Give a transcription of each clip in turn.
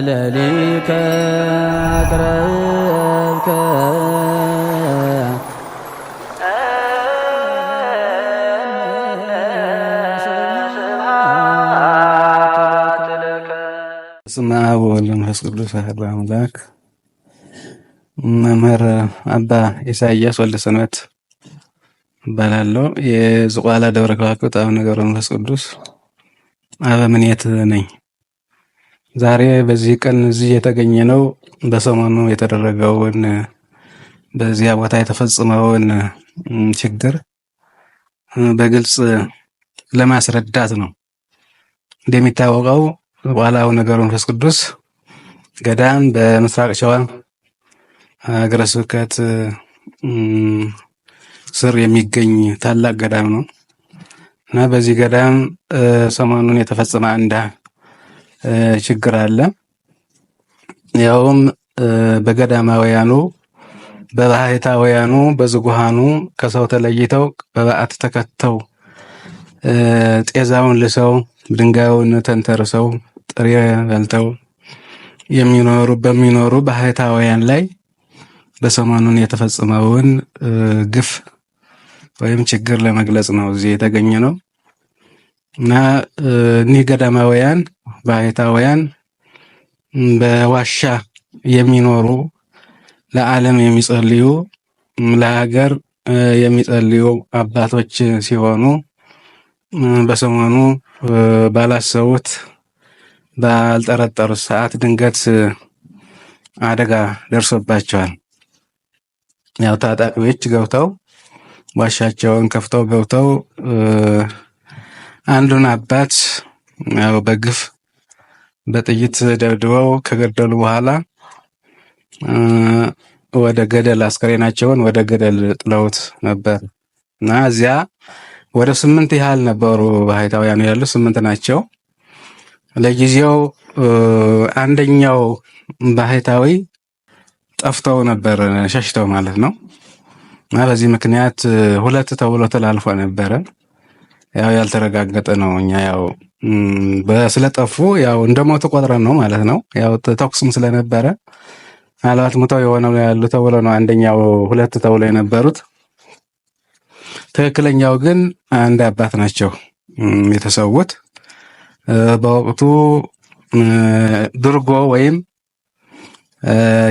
ለሊከ ቅረብከ በስመ አብ ወወልድ ወመንፈስ ቅዱስ አሐዱ አምላክ። መምህር አባ ኢሳያስ ወልደ ሰንበት እባላለሁ። የዝቋላ ደብረ ከዋክብት አቡነ ገብረ መንፈስ ቅዱስ አበምኔት ነኝ። ዛሬ በዚህ ቀን እዚህ የተገኘ ነው በሰሞኑ የተደረገውን በዚያ ቦታ የተፈጸመውን ችግር በግልጽ ለማስረዳት ነው። እንደሚታወቀው ዝቋላ አቡነ ገብረ መንፈስ ቅዱስ ገዳም በምስራቅ ሸዋ ሀገረ ስብከት ስር የሚገኝ ታላቅ ገዳም ነው እና በዚህ ገዳም ሰሞኑን የተፈጸመ አንድ ችግር አለ። ያውም በገዳማውያኑ በባሕታውያኑ በዝጉሃኑ ከሰው ተለይተው በበዓት ተከተው ጤዛውን ልሰው ድንጋዩን ተንተርሰው ጥሬ በልተው በሚኖሩ ባሕታውያን ላይ በሰሞኑን የተፈጸመውን ግፍ ወይም ችግር ለመግለጽ ነው እዚህ የተገኘ ነው እና እኒህ ገዳማውያን ባሕታውያን በዋሻ የሚኖሩ ለዓለም የሚጸልዩ ለሀገር የሚጸልዩ አባቶች ሲሆኑ በሰሞኑ ባላሰቡት ባልጠረጠሩት ሰዓት ድንገት አደጋ ደርሶባቸዋል። ያው ታጣቂዎች ገብተው ዋሻቸውን ከፍተው ገብተው አንዱን አባት ያው በግፍ በጥይት ደብድበው ከገደሉ በኋላ ወደ ገደል አስከሬናቸውን ወደ ገደል ጥለውት ነበር እና እዚያ ወደ 8 ያህል ነበሩ ባሕታውያኑ ያሉ 8 ናቸው። ለጊዜው አንደኛው ባሕታዊ ጠፍተው ነበር ሸሽተው ማለት ነው እና በዚህ ምክንያት 2 ተብሎ ተላልፎ ነበረ። ያው ያልተረጋገጠ ነው። እኛ ያው ስለጠፉ ያው እንደሞቱ ቆጥረን ነው ማለት ነው። ያው ተኩስም ስለነበረ ምናልባት ሞተው የሆነው ያሉ ተብሎ ነው አንደኛው 2 ተብሎ የነበሩት። ትክክለኛው ግን አንድ አባት ናቸው የተሰዉት። በወቅቱ ድርጎ ወይም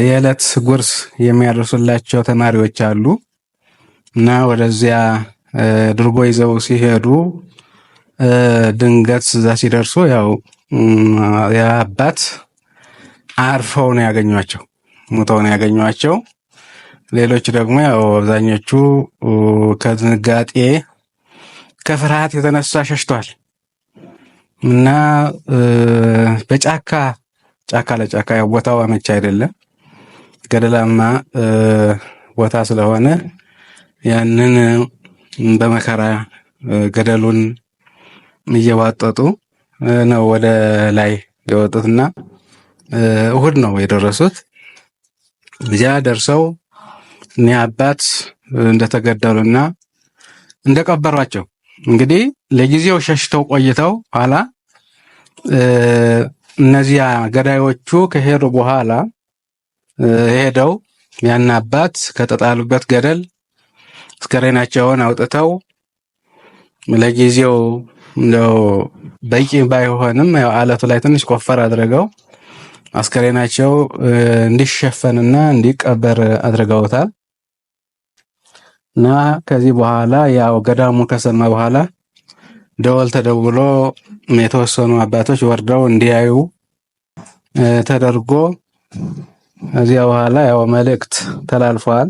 የዕለት ጉርስ የሚያደርሱላቸው ተማሪዎች አሉ እና ወደዚያ ድርጎ ይዘው ሲሄዱ ድንገት እዛ ሲደርሱ ያው የአባት አርፈው ነው ያገኟቸው፣ ሞተው ነው ያገኟቸው። ሌሎች ደግሞ ያው አብዛኞቹ ከድንጋጤ ከፍርሃት የተነሳ ሸሽቷል እና በጫካ ለጫካ ያው ቦታው አመች አይደለም፣ ገደላማ ቦታ ስለሆነ ያንን በመከራ ገደሉን እየዋጠጡ ነው ወደ ላይ የወጡትና እሁድ ነው የደረሱት። እዚያ ደርሰው እኔ አባት እንደተገደሉና እንደቀበሯቸው እንግዲህ ለጊዜው ሸሽተው ቆይተው ኋላ እነዚያ ገዳዮቹ ከሄዱ በኋላ ሄደው ያን አባት ከተጣሉበት ገደል አስከሬናቸውን አውጥተው ለጊዜው እንደው በቂ ባይሆንም ያው አለቱ ላይ ትንሽ ቆፈር አድርገው አስከሬናቸው እንዲሸፈንና እንዲቀበር አድርገውታል እና ከዚህ በኋላ ያው ገዳሙ ከሰማ በኋላ ደወል ተደውሎ የተወሰኑ አባቶች ወርደው እንዲያዩ ተደርጎ እዚያ በኋላ ያው መልእክት ተላልፏል።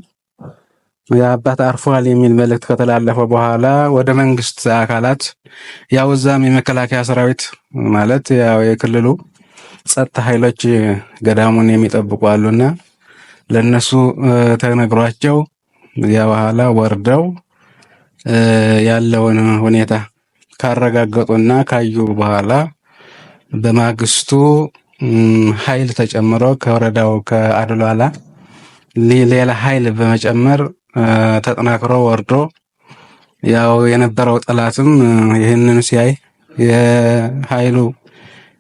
የአባት አርፏል የሚል መልእክት ከተላለፈ በኋላ ወደ መንግስት አካላት ያው እዛም የመከላከያ ሰራዊት ማለት ያው የክልሉ ጸጥታ ኃይሎች ገዳሙን የሚጠብቁ አሉና ለነሱ ተነግሯቸው ያ በኋላ ወርደው ያለውን ሁኔታ ካረጋገጡና ካዩ በኋላ በማግስቱ ኃይል ተጨምሮ ከወረዳው ከአድሏላ ሌላ ኃይል በመጨመር ተጠናክሮ ወርዶ ያው የነበረው ጠላትም ይህንን ሲያይ የኃይሉ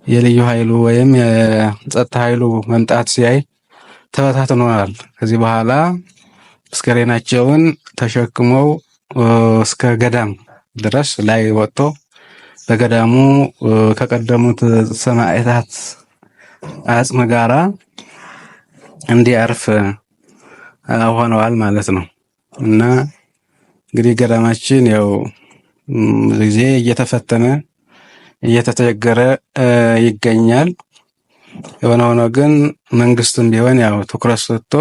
የልዩ ኃይሉ ወይም የጸጥታ ኃይሉ መምጣት ሲያይ ተበታትነዋል። ከዚህ በኋላ አስከሬናቸውን ተሸክመው እስከ ገዳም ድረስ ላይ ወጥቶ በገዳሙ ከቀደሙት ሰማዕታት አጽም ጋራ እንዲያርፍ ሆነዋል ማለት ነው። እና እንግዲህ ገዳማችን ያው ጊዜ እየተፈተነ እየተቸገረ ይገኛል። የሆነ ሆኖ ግን መንግስትም ቢሆን ያው ትኩረት ሰጥቶ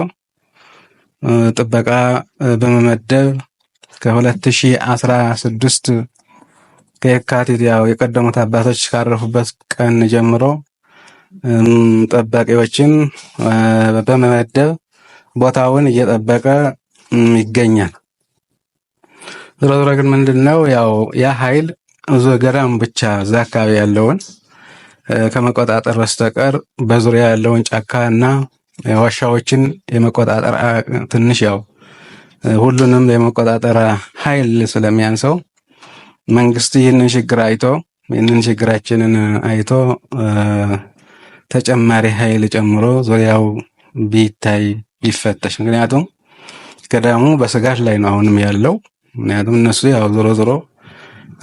ጥበቃ በመመደብ ከ2016 ከየካቲት ያው የቀደሙት አባቶች ካረፉበት ቀን ጀምሮ ጠባቂዎችን በመመደብ ቦታውን እየጠበቀ ይገኛል። ዞሮ ዞሮ ግን ምንድነው ያው ያ ኃይል ገዳም ብቻ እዛ አካባቢ ያለውን ከመቆጣጠር በስተቀር በዙሪያ ያለውን ጫካ እና ዋሻዎችን የመቆጣጠር ትንሽ ያው ሁሉንም የመቆጣጠር ኃይል ስለሚያንሰው መንግስት ይህንን ችግራችንን አይቶ ተጨማሪ ኃይል ጨምሮ ዙሪያው ቢታይ ይፈተሽ። ምክንያቱም ገዳሙ በስጋት ላይ ነው አሁንም ያለው። ምክንያቱም እነሱ ያው ዞሮ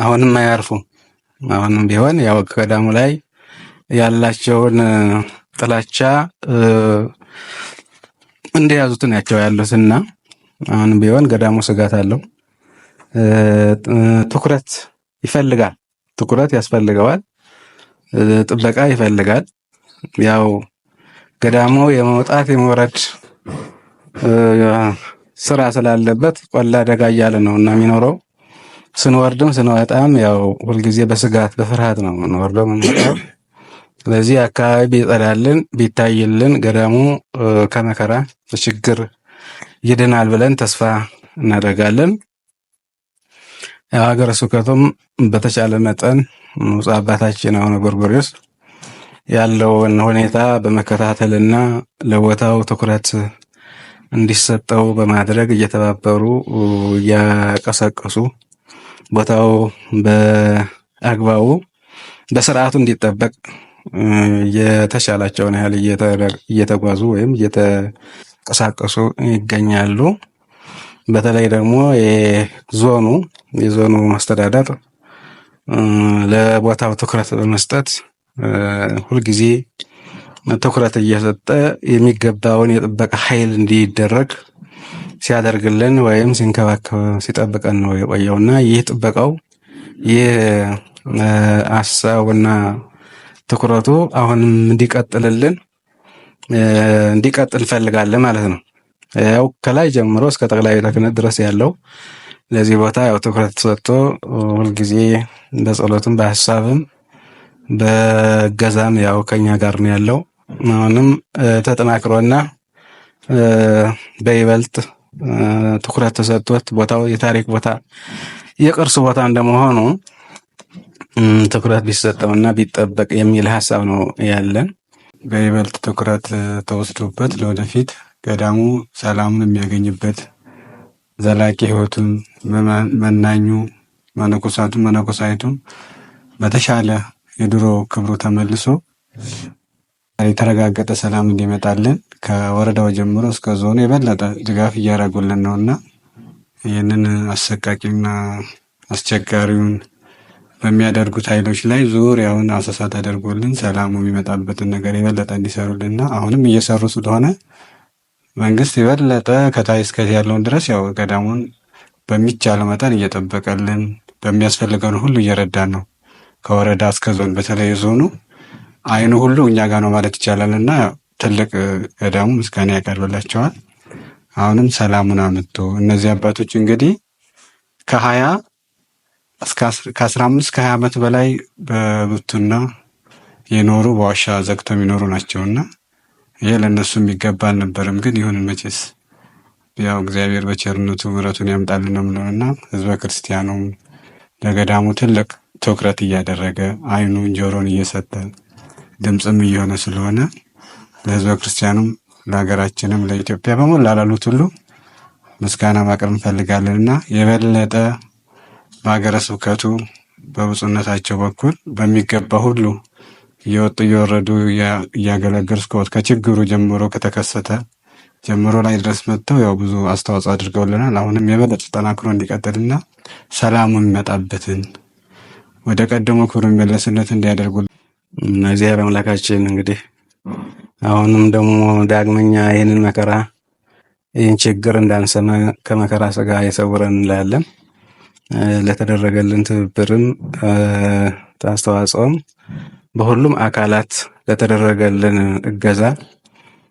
አሁንም አያርፉም። አሁንም ቢሆን ያው ገዳሙ ላይ ያላቸውን ጥላቻ እንደያዙት ናቸው ያሉትና አሁንም ቢሆን ገዳሙ ስጋት አለው። ትኩረት ይፈልጋል፣ ትኩረት ያስፈልገዋል፣ ጥበቃ ይፈልጋል። ያው ገዳሙ የመውጣት የመውረድ ስራ ስላለበት ቆላ ደጋ እያለ ነው እና የሚኖረው። ስንወርድም ስንወጣም ያው ሁልጊዜ በስጋት በፍርሃት ነው የምንወርደው የምንወጣው። ስለዚህ አካባቢ ቢጸዳልን ቢታይልን ገዳሙ ከመከራ ችግር ይድናል ብለን ተስፋ እናደርጋለን። ሀገረ ስብከቱም በተቻለ መጠን ብፁዕ አባታችን አቡነ ጎርጎርዮስ ያለውን ሁኔታ በመከታተልና ለቦታው ትኩረት እንዲሰጠው በማድረግ እየተባበሩ እያቀሰቀሱ ቦታው በአግባቡ በስርዓቱ እንዲጠበቅ የተሻላቸውን ያህል እየተጓዙ ወይም እየተንቀሳቀሱ ይገኛሉ። በተለይ ደግሞ የዞኑ አስተዳደር ለቦታው ትኩረት በመስጠት ሁልጊዜ ትኩረት እየሰጠ የሚገባውን የጥበቃ ኃይል እንዲደረግ ሲያደርግልን ወይም ሲንከባከብ ሲጠብቀን ነው የቆየውና ይህ ጥበቃው ይህ ሀሳቡና ትኩረቱ አሁንም እንዲቀጥል እንፈልጋለን ማለት ነው። ያው ከላይ ጀምሮ እስከ ጠቅላይ ቤተ ክህነት ድረስ ያለው ለዚህ ቦታ ያው ትኩረት ሰጥቶ ሁልጊዜ በጸሎትም በሀሳብም በገዛም ያው ከኛ ጋር ነው ያለው። አሁንም ተጠናክሮና በይበልጥ ትኩረት ተሰጥቶት ቦታው የታሪክ ቦታ የቅርስ ቦታ እንደመሆኑ ትኩረት ቢሰጠውና ቢጠበቅ የሚል ሀሳብ ነው ያለን። በይበልጥ ትኩረት ተወስዶበት ለወደፊት ገዳሙ ሰላሙን የሚያገኝበት ዘላቂ ሕይወቱን መናኙ መነኮሳቱም በተሻለ የድሮ ክብሩ ተመልሶ የተረጋገጠ ሰላም እንዲመጣልን ከወረዳው ጀምሮ እስከ ዞኑ የበለጠ ድጋፍ እያደረጉልን ነውና ይህንን አሰቃቂና አስቸጋሪውን በሚያደርጉት ኃይሎች ላይ ዙሪያውን አሰሳ ተደርጎልን ሰላሙ የሚመጣበትን ነገር የበለጠ እንዲሰሩልንና አሁንም እየሰሩ ስለሆነ መንግስት የበለጠ ከታይ እስከዚህ ያለውን ድረስ ያው ገዳሙን በሚቻለው መጠን እየጠበቀልን በሚያስፈልገውን ሁሉ እየረዳን ነው። ከወረዳ እስከ ዞን በተለይ ዞኑ አይኑ ሁሉ እኛ ጋር ነው ማለት ይቻላልና ትልቅ ገዳሙ ምስጋና ያቀርብላቸዋል። አሁንም ሰላሙን አምጥቶ እነዚህ አባቶች እንግዲህ ከ15 ከ20 ዓመት በላይ በብቱና የኖሩ በዋሻ ዘግተው የሚኖሩ ናቸውና ይሄ ለነሱ የሚገባ አልነበረም። ግን ይሁን መቼስ ያው እግዚአብሔር በቸርነቱ ምሕረቱን ያምጣልን ነው የምለውና ህዝበ ክርስቲያኑም ለገዳሙ ትልቅ ትኩረት እያደረገ አይኑን ጆሮን እየሰጠ ድምፅም እየሆነ ስለሆነ ለህዝበ ክርስቲያኑም ለሀገራችንም ለኢትዮጵያ በሞላ ላሉት ሁሉ ምስጋና ማቅረብ እንፈልጋለንና የበለጠ በሀገረ ስብከቱ በብፁዕነታቸው በኩል በሚገባ ሁሉ እየወጡ እየወረዱ እያገለገሉ እስከወት ከችግሩ ጀምሮ ከተከሰተ ጀምሮ ላይ ድረስ መጥተው ያው ብዙ አስተዋጽኦ አድርገውልናል። አሁንም የበለጠ ተጠናክሮ እንዲቀጥልና ሰላሙ የሚመጣበትን ወደ ቀደሞ ክብሩ የሚመለስነት እንዲያደርጉ እግዚአብሔር አምላካችን እንግዲህ አሁንም ደግሞ ዳግመኛ ይህንን መከራ ይህን ችግር እንዳንሰማ ከመከራ ስጋ የሰውረን እንላለን። ለተደረገልን ትብብርም አስተዋጽኦም በሁሉም አካላት ለተደረገልን እገዛ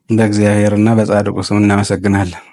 በእግዚአብሔርና በጻድቁ ስም እናመሰግናለን።